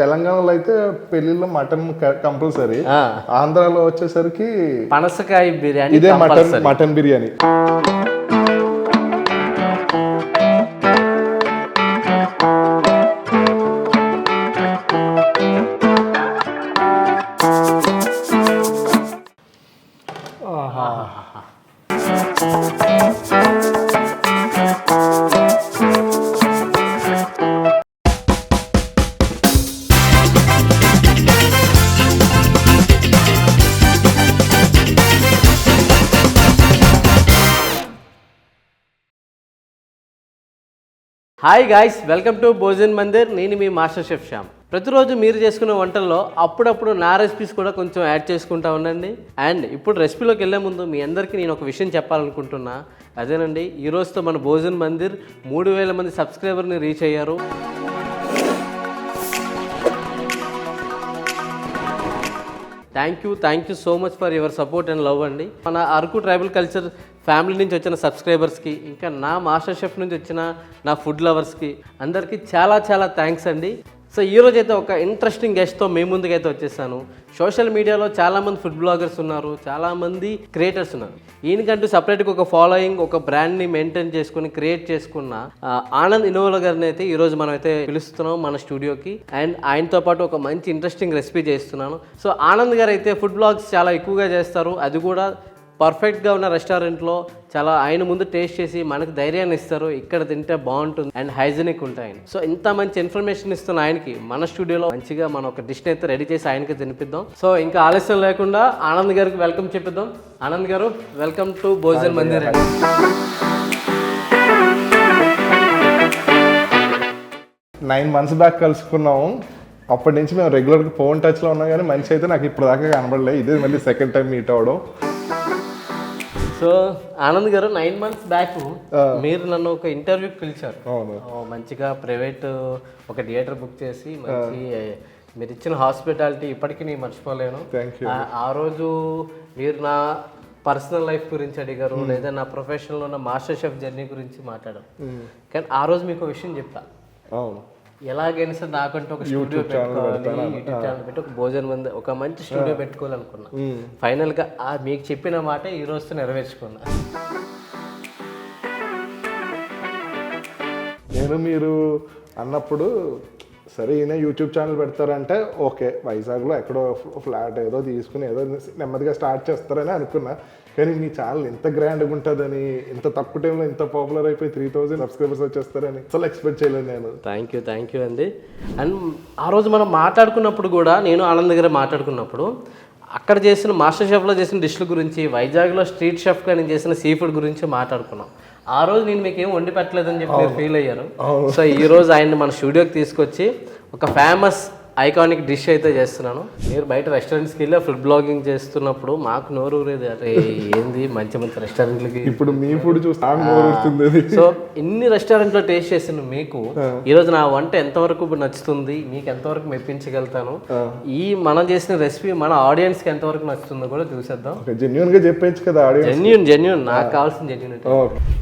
తెలంగాణలో అయితే పెళ్లిలో మటన్ కంపల్సరీ, ఆంధ్రాలో వచ్చేసరికి పనసకాయ బిర్యానీ, ఇదే mutton biryani. Hi guys, welcome to Bhojan Mandir. నేను మీ మాస్టర్ షెఫ్ శ్యామ్. ప్రతిరోజు మీరు చేసుకునే వంటల్లో అప్పుడప్పుడు నా రెసిపీస్ కూడా కొంచెం యాడ్ చేసుకుంటా ఉండండి. అండ్ ఇప్పుడు రెసిపీలోకి వెళ్ళే ముందు మీ అందరికీ నేను ఒక విషయం చెప్పాలనుకుంటున్నా. అదేనండి, ఈ రోజుతో మన భోజన్ మందిర్ 3000 మంది సబ్స్క్రైబర్ని రీచ్ అయ్యారు. Thank you so much for your support and love అండి. మన అరకు ట్రైబల్ కల్చర్ ఫ్యామిలీ నుంచి వచ్చిన సబ్స్క్రైబర్స్కి, ఇంకా నా మాస్టర్ షెఫ్ నుంచి వచ్చిన నా ఫుడ్ లవర్స్కి అందరికీ చాలా చాలా థ్యాంక్స్ అండి. సో ఈరోజు అయితే ఒక ఇంట్రెస్టింగ్ గెస్ట్తో మీ ముందుకైతే వచ్చేసాను. సోషల్ మీడియాలో చాలామంది ఫుడ్ బ్లాగర్స్ ఉన్నారు, చాలామంది క్రియేటర్స్ ఉన్నారు. ఈయనకంటూ సపరేట్గా ఒక ఫాలోయింగ్, ఒక బ్రాండ్ని మెయింటైన్ చేసుకుని క్రియేట్ చేసుకున్న ఆనంద్ ఇనోవల గారిని అయితే ఈరోజు మనం అయితే పిలుస్తున్నాం మన స్టూడియోకి. అండ్ ఆయనతో పాటు ఒక మంచి ఇంట్రెస్టింగ్ రెసిపీ చేస్తున్నాను. సో ఆనంద్ గారు అయితే ఫుడ్ బ్లాగ్స్ చాలా ఎక్కువగా చేస్తారు, అది కూడా పర్ఫెక్ట్గా ఉన్న రెస్టారెంట్లో చాలా ఆయన ముందు టేస్ట్ చేసి మనకు ధైర్యాన్ని ఇస్తారు, ఇక్కడ తింటే బాగుంటుంది అండ్ హైజీనిక్ ఉంటాయి. సో ఇంత మంచి ఇన్ఫర్మేషన్ ఇస్తున్న ఆయనకి మన స్టూడియోలో మంచిగా మనం ఒక డిష్ని అయితే రెడీ చేసి ఆయనకి తినిపిద్దాం. సో ఇంకా ఆలస్యం లేకుండా ఆనంద్ గారికి వెల్కమ్ చెప్పిద్దాం. ఆనంద్ గారు, welcome to Bhojan Mandir. 9 months back కలుసుకున్నాము. అప్పటి నుంచి మేము రెగ్యులర్గా ఫోన్ టచ్లో ఉన్నాం, కానీ మనిషి అయితే నాకు ఇప్పుడు దాకా కనబడలేదు. ఇదే మళ్ళీ సెకండ్ టైం మీట్ అవ్వడం. సో ఆనంద్ గారు, 9 months బ్యాక్ మీరు నన్ను ఒక ఇంటర్వ్యూకి పిలిచారు. మంచిగా ప్రైవేట్ ఒక థియేటర్ బుక్ చేసి మంచి మీరు ఇచ్చిన హాస్పిటాలిటీ ఇప్పటికీ నేను మర్చిపోలేను. ఆ రోజు మీరు నా పర్సనల్ లైఫ్ గురించి అడిగారు, లేదా నా ప్రొఫెషన్లో ఉన్న మాస్టర్ షెఫ్ జర్నీ గురించి మాట్లాడారు. కానీ ఆ రోజు మీకు విషయం చెప్పా, ఎలాగైనా సరే నాకంటూ ఒక స్టూడియో పెట్టుకోవాలి, యూట్యూబ్ ఛానల్ పెట్టి ఒక భోజన్ మంది ఒక మంచి స్టూడియో పెట్టుకోవాలనుకున్నా. ఫైనల్గా మీకు చెప్పిన మాట ఈ రోజుతో నెరవేర్చుకున్నా. నేను మీరు అన్నప్పుడు సరే ఈయన యూట్యూబ్ ఛానల్ పెడతారంటే ఓకే, వైజాగ్లో ఎక్కడో ఫ్లాట్ ఏదో తీసుకుని ఏదో నెమ్మదిగా స్టార్ట్ చేస్తారని అనుకున్నా. కానీ మీ ఛానల్ ఇంత గ్రాండ్గా ఉంటుందని, ఇంత తక్కువ టైంలో ఇంత పాపులర్ అయిపోయి 3000 సబ్స్క్రైబర్స్ వచ్చేస్తారని అసలు ఎక్స్పెక్ట్ చేయలేదు నేను. థ్యాంక్ యూ అండి. అండ్ ఆ రోజు మనం మాట్లాడుకున్నప్పుడు కూడా, నేను ఆనంద్ దగ్గర మాట్లాడుకున్నప్పుడు అక్కడ చేసిన మాస్టర్ షెఫ్లో చేసిన డిష్ల గురించి, వైజాగ్లో స్ట్రీట్ షెఫ్గా నేను చేసిన సీ ఫుడ్ గురించి మాట్లాడుకున్నాం. ఆ రోజు నేను మీకు ఏం వండి పెట్టలేదని చెప్పి మీరు ఫీల్ అయ్యారు. సో ఈరోజు ఆయన్ని మన స్టూడియోకి తీసుకొచ్చి ఒక ఫేమస్ ఐకానిక్ డిష్ అయితే చేస్తున్నాను. మీరు బయట రెస్టారెంట్స్కి వెళ్ళి ఫుడ్ బ్లాగింగ్ చేస్తున్నప్పుడు మాకు నోరు ఊరేది, అరే ఏంది మంచి మంచి రెస్టారెంట్లకి ఇప్పుడు మీ ఫుడ్ చూస్తుంది. సో ఇన్ని రెస్టారెంట్లో టేస్ట్ చేసిన మీకు ఈరోజు నా వంట ఎంతవరకు నచ్చుతుంది, మీకు ఎంతవరకు మెప్పించగలుగుతాను, ఈ మనం చేసిన రెసిపీ మన ఆడియన్స్కి ఎంతవరకు నచ్చుతుందో కూడా చూసేద్దాం. జెన్యూన్ గా చెప్పచ్చు కదా, జెన్యూన్ నాకు కావాల్సిన జెన్యూనిటీ.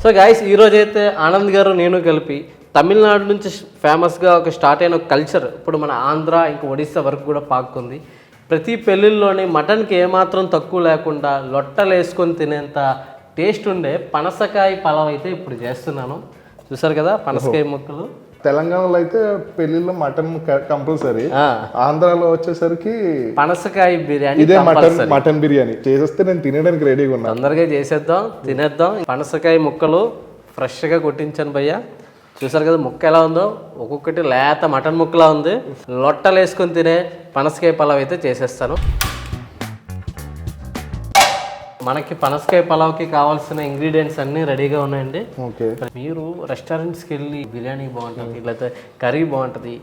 సో గైస్, ఈ రోజు అయితే ఆనంద్ గారు నేను కలిపి తమిళనాడు నుంచి ఫేమస్గా ఒక స్టార్ట్ అయిన ఒక కల్చర్ ఇప్పుడు మన ఆంధ్ర ఇంకా ఒడిస్సా వరకు కూడా పాక్కుంది. ప్రతి పెళ్ళిళ్ళలోని మటన్కి ఏమాత్రం తక్కువ లేకుండా లొట్టలు వేసుకొని తినేంత టేస్ట్ ఉండే పనసకాయ పలావ్ అయితే ఇప్పుడు చేస్తున్నాను. చూసారు కదా, పనసకాయ ముక్కలు. తెలంగాణలో అయితే పెళ్లిలో మటన్ కంపల్సరీ, ఆంధ్రాలో వచ్చేసరికి పనసకాయ బిర్యానీ, ఇదే మటన్ బిర్యానీ చేసేస్తే నేను తినడానికి రెడీగా ఉన్నా. తొందరగా చేసేద్దాం, తినేద్దాం. పనసకాయ ముక్కలు ఫ్రెష్గా కొట్టించాను భయ్యా. చూసారు కదా ముక్క ఎలా ఉందో, ఒక్కొక్కటి లేత మటన్ ముక్కలా ఉంది. లొట్టలు వేసుకొని తినే పనసకాయ పలావ్ అయితే చేసేస్తాను. మనకి పనసకాయ పలావ్కి కావాల్సిన ఇంగ్రీడియంట్స్ అన్నీ రెడీగా ఉన్నాయండి. మీరు రెస్టారెంట్స్కి వెళ్ళి బిర్యానీ బాగుంటుంది, లేకపోతే కర్రీ బాగుంటుంది,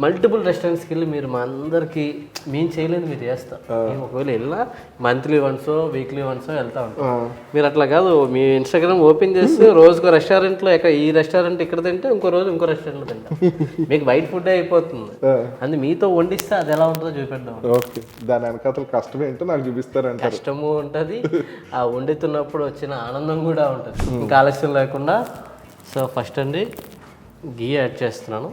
మల్టిపుల్ రెస్టారెంట్స్కి వెళ్ళి మీరు మా అందరికి మేము చేయలేదు మీరు చేస్తాం. మేము ఒకవేళ వెళ్ళినా మంత్లీ వన్సో వీక్లీ వన్సో వెళ్తా ఉంటాం. మీరు అట్లా కాదు, మీ ఇన్స్టాగ్రామ్ ఓపెన్ చేస్తే రోజుకో రెస్టారెంట్లో ఈ రెస్టారెంట్ ఇక్కడ తింటే ఇంకో రోజు ఇంకో రెస్టారెంట్లో తింటాం. మీకు బయట ఫుడ్ అయిపోతుంది, అది మీతో వండిస్తే అది ఎలా ఉంటుందో చూపెడదాం. దాని వెనకాల కష్టం ఏంటో నాకు చూపిస్తారంట. కష్టము ఉంటుంది, ఆ వండుతున్నప్పుడు వచ్చిన ఆనందం కూడా ఉంటుంది. ఇంకా ఆలస్యం లేకుండా సో ఫస్ట్ అండి గీ యాడ్ చేస్తున్నాను.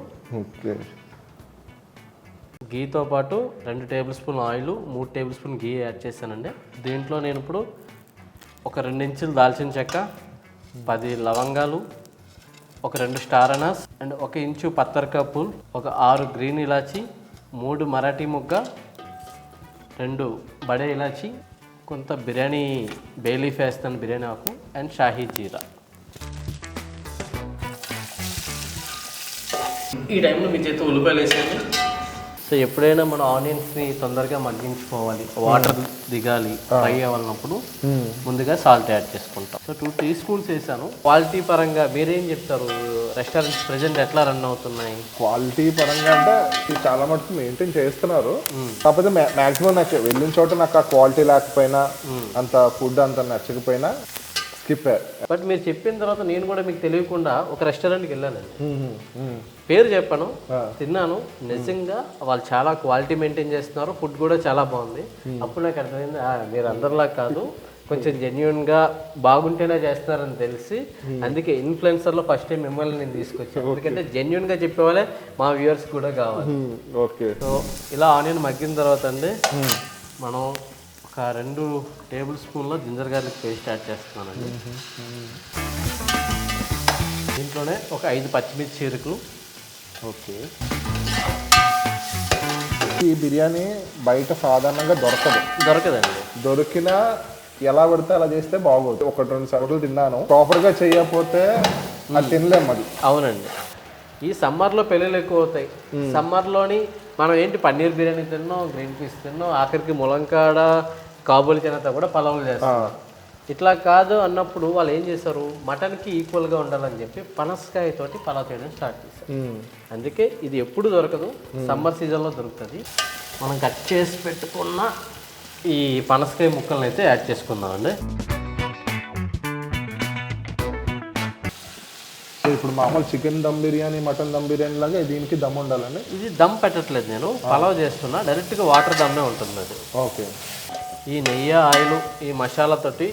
గీతో పాటు 2 tablespoon oil, 3 tablespoon ghee add చేశానండి. దీంట్లో నేను ఇప్పుడు ఒక 2 ఇంచులు దాల్చిన చెక్క, 10 లవంగాలు, ఒక 2 స్టార్ అనాస్ అండ్ 1 ఇంచు పత్తర్కా పూల్, ఒక 6 గ్రీన్ ఇలాచి, 3 మరాఠీ మొగ్గ, 2 బడే ఇలాచి, కొంత బిర్యానీ బేలీఫ్ వేస్తాను, బిర్యానీ ఆకు అండ్ షాహీ జీరా. ఈ టైంలో మీ చేతి ఉల్లిపాయలు వేసేయండి. సో ఎప్పుడైనా మనం ఆనియన్స్ని తొందరగా మగ్గించుకోవాలి, వాటర్ దిగాలి, ఫ్రై అవ్వాలన్నప్పుడు ముందుగా సాల్ట్ యాడ్ చేసుకుంటాం. సో 2 టీ స్పూన్స్ వేసాను. క్వాలిటీ పరంగా మీరేం చెప్తారు? రెస్టారెంట్స్ ప్రెజెంట్ ఎట్లా రన్ అవుతున్నాయి? క్వాలిటీ పరంగా అంటే ఇది చాలా మటుకు మెయింటైన్ చేస్తున్నారు. కాకపోతే మ్యాక్సిమం నాకు వెళ్ళిన చోట నాకు ఆ క్వాలిటీ లేకపోయినా, అంత ఫుడ్ అంత నచ్చకపోయినా స్కిప్. బట్ మీరు చెప్పిన తర్వాత నేను కూడా మీకు తెలియకుండా ఒక రెస్టారెంట్కి వెళ్ళానండి. పేరు చెప్పాను, తిన్నాను. నిజంగా వాళ్ళు చాలా క్వాలిటీ మెయింటైన్ చేస్తున్నారు, ఫుడ్ కూడా చాలా బాగుంది. అప్పుడు నాకు అర్థమైంది మీరు అందరిలా కాదు, కొంచెం జెన్యున్గా బాగుంటేనే చేస్తారని తెలిసి అందుకే ఇన్ఫ్లుయెన్సర్లో ఫస్ట్ టైం మిమ్మల్ని నేను తీసుకొచ్చాను. ఎందుకంటే జెన్యున్గా చెప్పేవాళ్ళే మా వ్యూవర్స్ కూడా కావాలి. ఓకే. సో ఇలా ఆనియన్ మగ్గిన తర్వాత అండి మనం ఒక 2 టేబుల్ స్పూన్ల జింజర్ గార్లిక్ పేస్ట్ యాడ్ చేస్తున్నానండి. దీంట్లోనే ఒక 5 పచ్చిమిర్చి చీరకులు. ఓకే. ఈ బిర్యానీ బయట సాధారణంగా దొరకదండి. దొరికినా ఎలా పడితే అలా చేస్తే బాగోదు. 1-2 సార్లు తిన్నాను, ప్రాపర్గా చేయకపోతే అది తినలేము అది. అవునండి. ఈ సమ్మర్లో పెళ్ళిళ్ళు ఎక్కువ అవుతాయి. సమ్మర్లోని మనం ఏంటి పన్నీర్ బిర్యానీ తిన్నాం, గ్రీన్ పీస్ తిన్నాం, ఆఖరికి ములంకాడ, కాబూలి చనాతో కూడా పలావులు చేస్తాం. ఇట్లా కాదు అన్నప్పుడు వాళ్ళు ఏం చేశారు, మటన్కి ఈక్వల్గా ఉండాలని చెప్పి పనసకాయతోటి పలావ్ చేయడం స్టార్ట్ చేశారు. అందుకే ఇది ఎప్పుడు దొరకదు, సమ్మర్ సీజన్లో దొరుకుతుంది. మనం కట్ చేసి పెట్టుకున్న ఈ పనసకాయ ముక్కలను అయితే యాడ్ చేసుకుందామండి. సో ఇప్పుడు మామూలు చికెన్ దమ్ బిర్యానీ, మటన్ దమ్ బిర్యానీ లాగా దీనికి దమ్ ఉండాలండి. ఇది దమ్ పెట్టట్లేదు, నేను పలావ్ చేస్తున్నా, డైరెక్ట్గా వాటర్ దమ్మే ఉంటుంది అది. ఓకే. ఈ నెయ్యి, ఆయిల్, ఈ మసాలాతోటి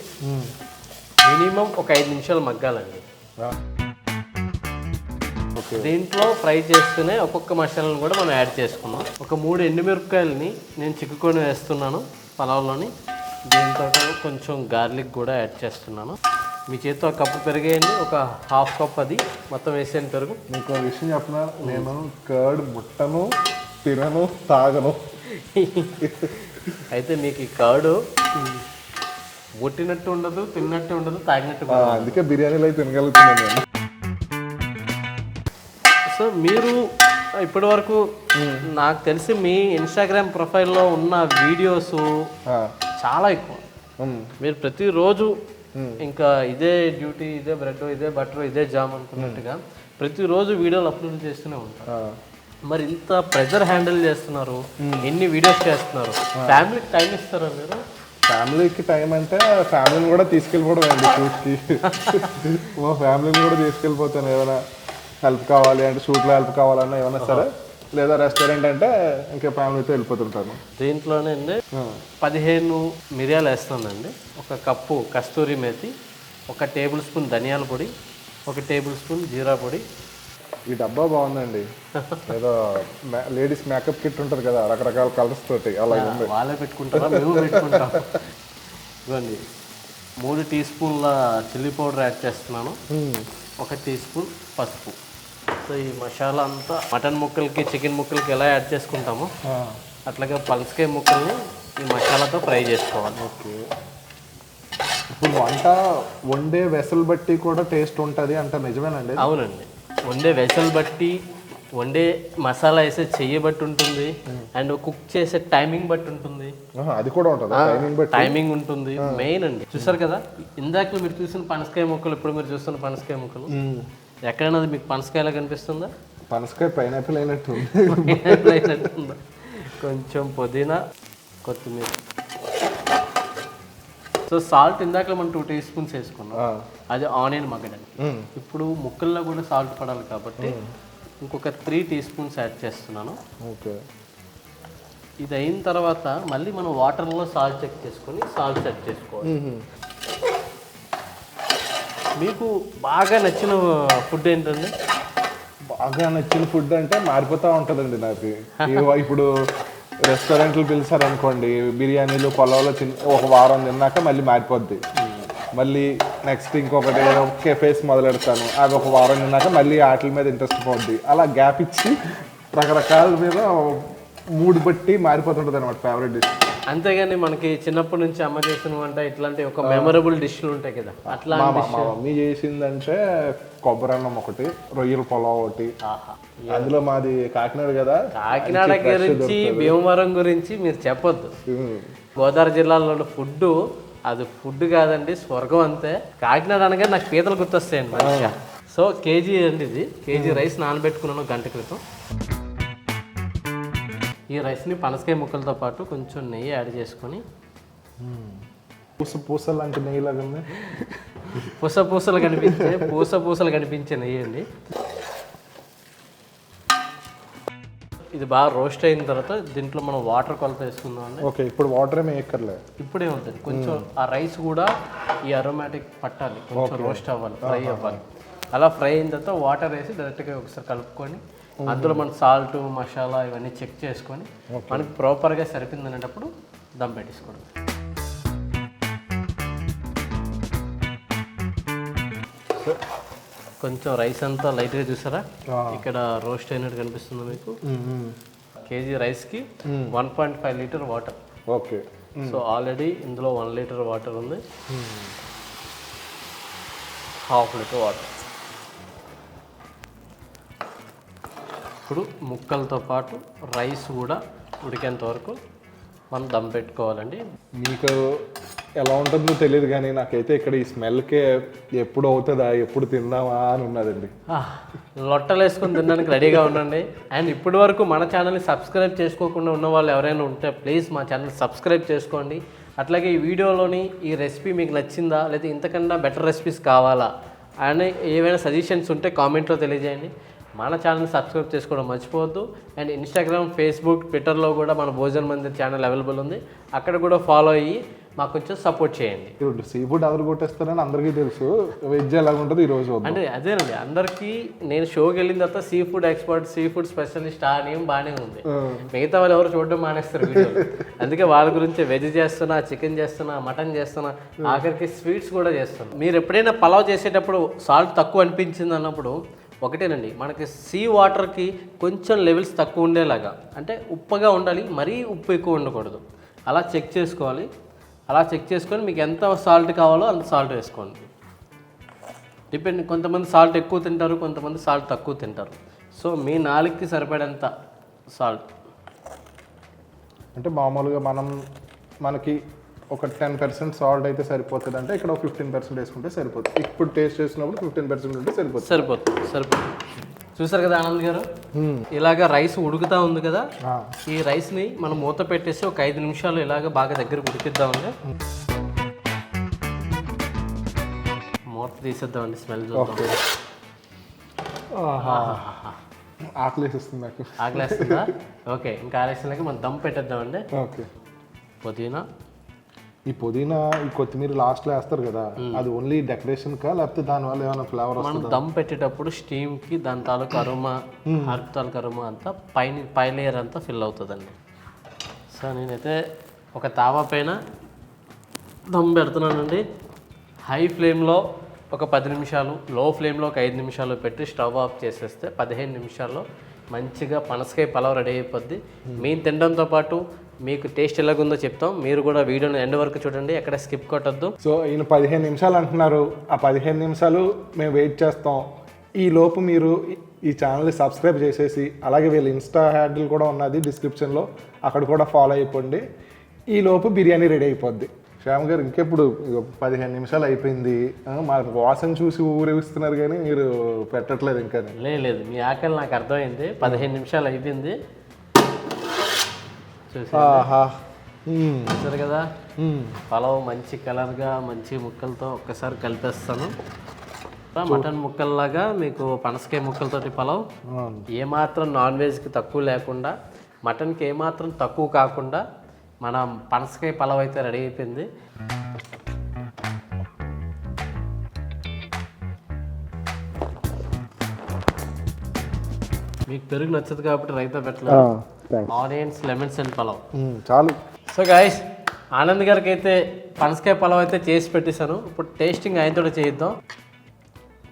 మినిమం ఒక 5 నిమిషాలు మగ్గాలండి. దీంట్లో ఫ్రై చేసుకునే ఒక్కొక్క మసాలాను కూడా మనం యాడ్ చేసుకున్నాం. ఒక 3 ఎండుమిరపకాయలని నేను చిక్కుకొని వేస్తున్నాను పలావ్లోని. దీంతో కొంచెం గార్లిక్ కూడా యాడ్ చేస్తున్నాను. మీ చేతితో 1 కప్పు పెరిగేయండి, ఒక 1/2 కప్ అది మొత్తం వేసేయండి పెరుగు. మీకు విషయం చెప్పిన, నేను కర్డ్ ముట్టను, తినను, తాగను. అయితే మీకు ఈ కర్డు ముట్టినట్టు ఉండదు, తిన్నట్టు ఉండదు, తాగినట్టు. అందుకే బిర్యానీలో అయితే తినగలుగుతున్నాను నేను. సో మీరు ఇప్పటి వరకు నాకు తెలిసి మీ ఇన్స్టాగ్రామ్ ప్రొఫైల్లో ఉన్న వీడియోస్ చాలా ఎక్కువ. మీరు ప్రతిరోజు ఇంకా ఇదే డ్యూటీ, ఇదే బ్రెడ్, ఇదే బటర్, ఇదే జామ్ అనుకున్నట్టుగా ప్రతిరోజు వీడియోలు అప్లోడ్ చేస్తూనే ఉంటారు. మరి ఇంత ప్రెజర్ హ్యాండిల్ చేస్తున్నారు, ఎన్ని వీడియోస్ చేస్తున్నారు, ఫ్యామిలీకి టైం ఇస్తారా మీరు? ఫ్యామిలీకి టైం అంటే ఫ్యామిలీని కూడా తీసుకెళ్ళిపోవడం అండి షూట్కి. మా ఫ్యామిలీని కూడా తీసుకెళ్ళిపోతాను. ఏమైనా హెల్ప్ కావాలి అంటే, షూట్లో హెల్ప్ కావాలన్నా ఏమైనా సరే, లేదా రెస్టారెంట్ అంటే ఇంకా ఫ్యామిలీతో వెళ్ళిపోతుంటాను. దీంట్లోనే 15 మిరియాలు వేస్తానండి, 1 కప్పు కస్తూరి మేతి, 1 టేబుల్ స్పూన్ ధనియాల పొడి, 1 టేబుల్ స్పూన్ జీరా పొడి. ఈ డబ్బా బాగుందండి, ఏదో లేడీస్ మేకప్ కిట్ ఉంటుంది కదా, రకరకాల కలర్స్ తోటి అలా ఉంది. వాళ్ళే పెట్టుకుంటారా, మేము పెట్టుకుంటాం. ఇవ్వండి, 3 టీ స్పూన్ల చిల్లీ పౌడర్ యాడ్ చేస్తున్నాను, 1 టీ స్పూన్ పసుపు. సో ఈ మసాలా అంతా మటన్ ముక్కలకి, చికెన్ ముక్కలకి ఎలా యాడ్ చేసుకుంటామో అట్లాగే పలసకాయ ముక్కల్ని ఈ మసాలాతో ఫ్రై చేసుకోవాలి. ఓకే. ఇప్పుడు వండే వెసల్ బట్టి కూడా టేస్ట్ ఉంటుంది అంటే నిజమేనండి? అవునండి, వండే వెసల్ బట్టి, వండే మసాలా వేసే చెయ్యి బట్టి ఉంటుంది, అండ్ కుక్ చేసే టైమింగ్ బట్టి ఉంటుంది. అది కూడా ఉంటుంది, టైమింగ్ ఉంటుంది. మెయిన్ అండి, చూసారు కదా ఇందాక మీరు చూసిన పనసకాయ ముక్కలు, ఇప్పుడు మీరు చూస్తున్న పనసకాయ ముక్కలు, ఎక్కడైనా మీకు పనసకాయలా కనిపిస్తుందా? పనసకాయ పైనాపిల్ అయినట్టు అయినట్టుందా? కొంచెం పుదీనా, కొత్తిమీర. సో సాల్ట్ ఇందాక మనం 2 టీ స్పూన్స్ వేసుకున్నాం, అది ఆనియన్ మగ్గడానికి. ఇప్పుడు ముక్కల్లో కూడా సాల్ట్ పడాలి కాబట్టి ఇంకొక 3 టీ స్పూన్స్ యాడ్ చేస్తున్నాను. ఓకే. ఇది అయిన తర్వాత మళ్ళీ మనం వాటర్లో సాల్ట్ చెక్ చేసుకొని సాల్ట్ సెట్ చేసుకోవాలి. మీకు బాగా నచ్చిన ఫుడ్ ఏంటండి? బాగా నచ్చిన ఫుడ్ అంటే మారిపోతూ ఉంటుందండి నాకు. ఇప్పుడు రెస్టారెంట్లు పిలిచారనుకోండి, బిర్యానీలు పొలంలో ఒక వారం తిన్నాక మళ్ళీ మారిపోద్ది. మళ్ళీ నెక్స్ట్ ఇంకొకటి ఏదో కెఫేస్ మొదలెడతాను, అవి ఒక వారం తిన్నాక మళ్ళీ వాటి మీద ఇంట్రెస్ట్ పోద్ది. అలా గ్యాప్ ఇచ్చి రకరకాల మీద మూడు బట్టి మారిపోతుంటుంది అనమాట ఫేవరెట్ డిష్. అంతేగాని మనకి చిన్నప్పటి నుంచి అమ్మ చేసిన వంట ఇట్లాంటి ఒక మెమరబుల్ డిష్లు ఉంటాయి కదా, అట్లా మా మమ్మీ చేసిందంటే కొబ్బరన్నం ఒకటి, రొయ్యల పొలావ్ ఒకటి. అందులో మాది కాకినాడ కదా, కాకినాడ గురించి భీమవరం గురించి మీరు చెప్పొద్దు. గోదావరి జిల్లాలో ఫుడ్ అది ఫుడ్ కాదండి, స్వర్గం అంతే. కాకినాడ అనగా నాకు పీతలు గుర్తొస్తాయండి మంచిగా. సో కేజీ అండి ఇది, కేజీ రైస్ నానబెట్టుకున్నాను గంట క్రితం. ఈ రైస్ని పనసకాయ ముక్కలతో పాటు కొంచెం నెయ్యి యాడ్ చేసుకొని, పూస లాంటి నెయ్యి లాగా పూసలు కనిపించే నెయ్యి అండి. ఇది బాగా రోస్ట్ అయిన తర్వాత దీంట్లో మనం వాటర్ కొలత వేసుకుందాం అండి. ఓకే, ఇప్పుడు వాటర్ ఏమి వేయక్కర్లేదు, ఇప్పుడే ఉంటుంది. కొంచెం ఆ రైస్ కూడా ఈ అరోమాటిక్ పట్టాలి, కొంచెం రోస్ట్ అవ్వాలి, ఫ్రై అవ్వాలి. అలా ఫ్రై అయిన తర్వాత వాటర్ వేసి డైరెక్ట్గా ఒకసారి కలుపుకొని, అందులో మన సాల్ట్ మసాలా ఇవన్నీ చెక్ చేసుకొని మనకి ప్రాపర్గా సరిపోయింది అనేటప్పుడు దమ్ పెట్టేసుకోవడం. కొంచెం రైస్ అంతా లైట్గా చూసారా, ఇక్కడ రోస్ట్ అయినట్టు కనిపిస్తుంది మీకు. కేజీ రైస్కి 1.5 litre water. Okay, so already ఇందులో 1 లీటర్ వాటర్ ఉంది, 1/2 లీటర్ వాటర్. ఇప్పుడు ముక్కలతో పాటు రైస్ కూడా ఉడికేంత వరకు మనం దమ్ పెట్టుకోవాలండి. మీకు ఎలా ఉంటుందో తెలియదు కానీ నాకైతే ఇక్కడ ఈ స్మెల్కే ఎప్పుడు అవుతుందా, ఎప్పుడు తిందామా అని ఉన్నదండి. లొట్టలు వేసుకొని తినడానికి రెడీగా ఉండండి. అండ్ ఇప్పటి వరకు మన ఛానల్ని సబ్స్క్రైబ్ చేసుకోకుండా ఉన్న వాళ్ళు ఎవరైనా ఉంటే ప్లీజ్ మా ఛానల్ సబ్స్క్రైబ్ చేసుకోండి. అట్లాగే ఈ వీడియోలోని ఈ రెసిపీ మీకు నచ్చిందా, లేదా ఇంతకన్నా బెటర్ రెసిపీస్ కావాలా అని ఏవైనా సజెషన్స్ ఉంటే కామెంట్లో తెలియజేయండి. మన ఛానల్ని సబ్స్క్రైబ్ చేసుకోవడం మర్చిపోవద్దు. అండ్ ఇన్స్టాగ్రామ్, ఫేస్బుక్, ట్విట్టర్లో కూడా మన భోజన్ మందిర్ ఛానల్ అవైలబుల్ ఉంది, అక్కడ కూడా ఫాలో అయ్యి మాకు కొంచెం సపోర్ట్ చేయండి. ఇప్పుడు సీ ఫుడ్ ఎవరు కొట్టేస్తారని అందరికీ తెలుసు, వెజ్ ఎలా ఉంటుంది ఈరోజు అంటే అదేనండి, అందరికీ నేను షోకి వెళ్ళిన తర్వాత sea food expert, sea food specialist ఆ నేమ్ బాగానే ఉంది. మిగతా వాళ్ళు ఎవరు చూడడం మానేస్తారు వీడియోలు. అందుకే వాళ్ళ గురించి వెజ్ చేస్తున్నా, చికెన్ చేస్తున్నా, మటన్ చేస్తున్నా, ఆఖరికి స్వీట్స్ కూడా చేస్తున్నా. మీరు ఎప్పుడైనా పలావ్ చేసేటప్పుడు సాల్ట్ తక్కువ అనిపించింది అన్నప్పుడు ఒకటేనండి, మనకి సీ వాటర్కి కొంచెం లెవెల్స్ తక్కువ ఉండేలాగా, అంటే ఉప్పగా ఉండాలి, మరీ ఉప్పు ఎక్కువ ఉండకూడదు. అలా చెక్ చేసుకోవాలి. అలా చెక్ చేసుకొని మీకు ఎంత సాల్ట్ కావాలో అంత సాల్ట్ వేసుకోండి. డిపెండ్, కొంతమంది సాల్ట్ ఎక్కువ తింటారు, కొంతమంది సాల్ట్ తక్కువ తింటారు. సో మీ నాలుగుకి సరిపడేంత సాల్ట్. అంటే మామూలుగా మనకి ఒక 10% సాల్ట్ అయితే సరిపోతుంది, అంటే ఇక్కడ 15% వేసుకుంటే సరిపోతుంది. ఇప్పుడు టేస్ట్ చేసినప్పుడు 15% ఉంటే సరిపోతుంది. చూసారు కదా ఆనంద్ గారు, ఇలాగ రైస్ ఉడుకుతా ఉంది కదా, ఈ రైస్ని మనం మూత పెట్టేసి ఒక 5 నిమిషాలు ఇలాగ బాగా దగ్గర ఉడికిద్దామండి. మూత తీసేద్దామండి, స్మెల్ చూద్దాం. ఆకలేస్తుంది నాకు. ఆకలేస్తుందా? ఓకే, ఇంకా ఆలస్యంలాగా మనం దమ్ పెట్టేద్దామండి. ఓకే, పుదీనా, ఈ పుదీనా, ఈ కొత్తిమీర లాస్ట్లో వేస్తారు కదా, అది ఓన్లీ డెకరేషన్ కా, లేకపోతే దానివల్ల ఏమైనా ఫ్లేవర్ మనం దమ్ పెట్టేటప్పుడు స్టీమ్కి దాని తాలూకు అరోమా, హర్బ్ తాలూకు అరోమా అంతా పై లేయర్ అంతా ఫిల్ అవుతుందండి. సో నేనైతే ఒక తావా పైన దమ్ పెడుతున్నానండి. హై ఫ్లేమ్లో ఒక 10 నిమిషాలు, లో ఫ్లేమ్లో ఒక 5 నిమిషాలు పెట్టి స్టవ్ ఆఫ్ చేసేస్తే 15 నిమిషాల్లో మంచిగా పనసకాయ పలావ్ రెడీ అయిపోద్ది. మేము తినడంతో పాటు మీకు టేస్ట్ ఎలాగుందో చెప్తాం. మీరు కూడా వీడియోని ఎండ్ వరకు చూడండి, ఎక్కడ స్కిప్ కొట్టద్దు. సో ఈయన 15 నిమిషాలు అంటున్నారు, ఆ 15 నిమిషాలు మేము వెయిట్ చేస్తాం. ఈ లోపు మీరు ఈ ఛానల్ని సబ్స్క్రైబ్ చేసేసి, అలాగే వీళ్ళ ఇన్స్టా హ్యాండిల్ కూడా ఉన్నది డిస్క్రిప్షన్లో, అక్కడ కూడా ఫాలో అయిపోండి. ఈ లోపు బిర్యానీ రెడీ అయిపోద్ది. శ్యామ్ గారు ఇంకెప్పుడు 15 నిమిషాలు అయిపోయింది, మా వాసన చూసి ఊరేగిస్తున్నారు కానీ మీరు పెట్టట్లేదు ఇంకా. లేదు, మీ ఆకలి నాకు అర్థమైంది. 15 నిమిషాలు అయిపోయింది చూసారు కదా. పలావ్ మంచి కలర్గా మంచి ముక్కలతో ఒక్కసారి కలిపేస్తాను. మటన్ ముక్కల్లాగా మీకు పనసకాయ ముక్కలతోటి పలావ్, ఏమాత్రం నాన్ వెజ్కి తక్కువ లేకుండా, మటన్కి ఏమాత్రం తక్కువ కాకుండా మన పనసకాయ పలావ్ అయితే రెడీ అయిపోయింది. మీకు పెరుగు నచ్చదు కాబట్టి రైతా పెట్టలేదు. ఆనియన్స్, లెమన్స్ అండ్ పలావ్ చాలు. సో గైస్, ఆనంద్ గారికి అయితే పనసకాయ పలావ్ అయితే చేసి పెట్టేశాను. ఇప్పుడు టేస్టింగ్ ఆయనతో చేయిద్దాం.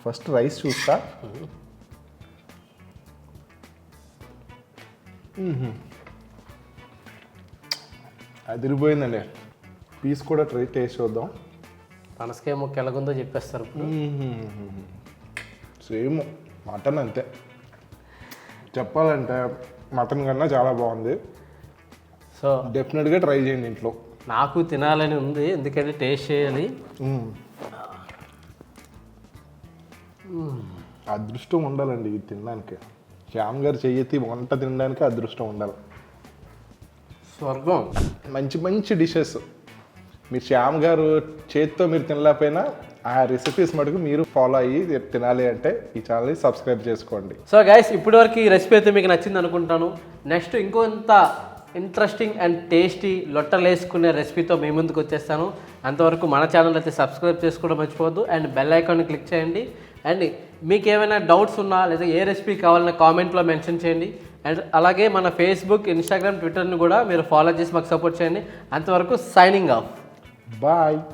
ఫస్ట్ రైస్ చూస్తా. అదిరిపోయిందండి. పీస్ కూడా టేస్ట్ చూద్దాం. పనసకాయ ముక్క ఎలాగుందో చెప్పేస్తారు. సేమ్ మటన్ అంతే. చెప్పాలంటే మటన్ కన్నా చాలా బాగుంది. సో డెఫినెట్గా ట్రై చేయండి ఇంట్లో. నాకు తినాలని ఉంది, ఎందుకంటే టేస్ట్ చేయాలి. అదృష్టం ఉండాలండి ఇది తినడానికి. శ్యామ్ గారు చెయ్యి వంట తినడానికి అదృష్టం ఉండాలి. స్వర్గం. మంచి మంచి డిషెస్ మీరు శ్యామ్ గారు చేతితో మీరు తినలేకపోయినా ఆ రెసిపీస్ మటుకు మీరు ఫాలో అయ్యి తినాలి అంటే ఈ ఛానల్ని సబ్స్క్రైబ్ చేసుకోండి. సో గైస్, ఇప్పటి వరకు ఈ రెసిపీ అయితే మీకు నచ్చింది అనుకుంటాను. నెక్స్ట్ ఇంకొంత ఇంట్రెస్టింగ్ అండ్ టేస్టీ లొట్టలు వేసుకునే రెసిపీతో మీ ముందుకు వచ్చేస్తాను. అంతవరకు మన ఛానల్ అయితే సబ్స్క్రైబ్ చేసుకోవడం మర్చిపోవద్దు అండ్ బెల్ ఐకాన్ని క్లిక్ చేయండి. అండ్ మీకు ఏమైనా డౌట్స్ ఉన్నా లేదా ఏ రెసిపీ కావాలన్నా కామెంట్లో మెన్షన్ చేయండి. అండ్ అలాగే మన ఫేస్బుక్, ఇన్స్టాగ్రామ్, ట్విట్టర్ని కూడా మీరు ఫాలో చేసి మాకు సపోర్ట్ చేయండి. అంతవరకు సైనింగ్ ఆఫ్. బాయ్.